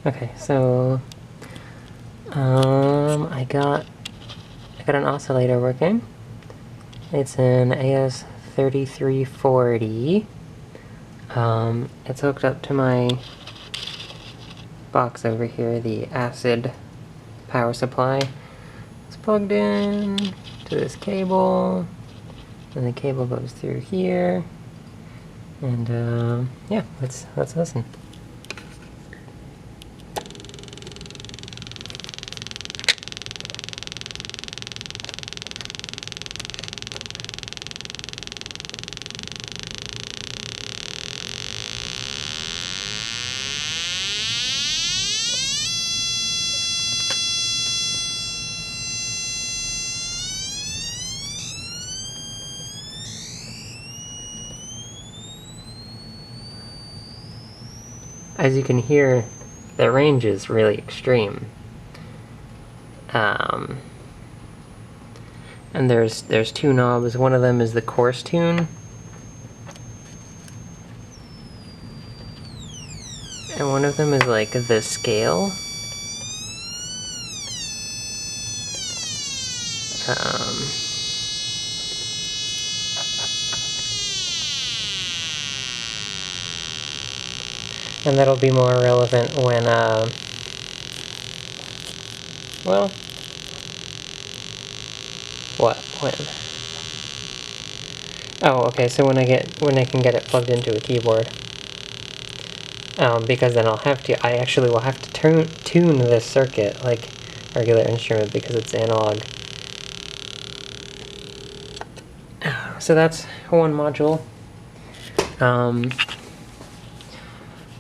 Okay, so I got an oscillator working. It's an AS3340. It's hooked up to my box over here, the acid power supply. It's plugged in to this cable, and the cable goes through here. And yeah, let's listen. As you can hear, the range is really extreme. And there's two knobs. One of them is the coarse tune, and one of them is like the scale. And that'll be more relevant when, well, what? When? Oh, okay, so when I can get it plugged into a keyboard. Because then I actually will have to tune this circuit like a regular instrument because it's analog. So that's one module.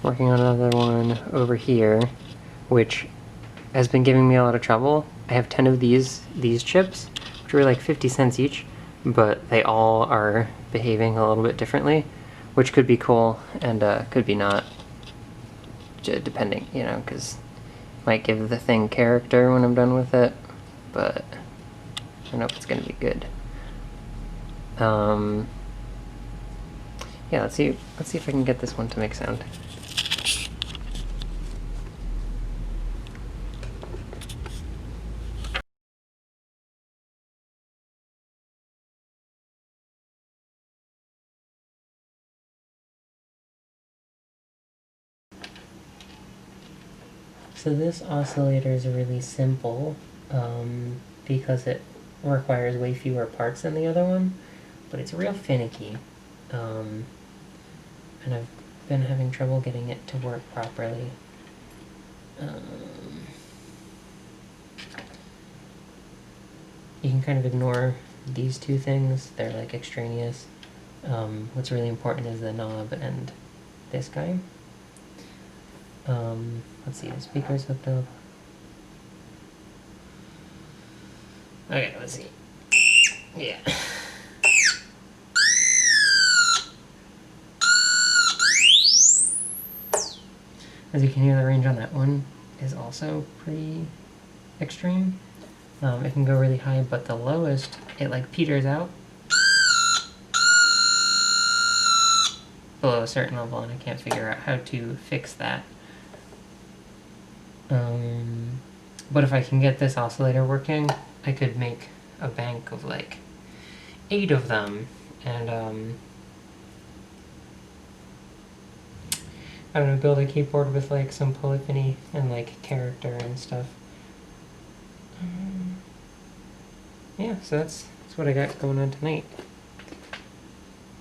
Working on another one over here, which has been giving me a lot of trouble. I have 10 of these chips, which are like 50 cents each, but they all are behaving a little bit differently, which could be cool and could be not, depending, you know, because might give the thing character when I'm done with it, but I don't know if it's going to be good. Yeah, let's see if I can get this one to make sound. So this oscillator is really simple because it requires way fewer parts than the other one, but it's real finicky, and I've been having trouble getting it to work properly. You can kind of ignore these two things, they're like extraneous. What's really important is the knob and this guy. Let's see, the speaker's hooked up. Okay, let's see. Yeah. As you can hear, the range on that one is also pretty extreme. It can go really high, but the lowest, it like peters out below a certain level, and I can't figure out how to fix that. But if I can get this oscillator working, I could make a bank of like 8 of them, and I don't know, build a keyboard with like some polyphony and like character and stuff. Yeah, so that's what I got going on tonight.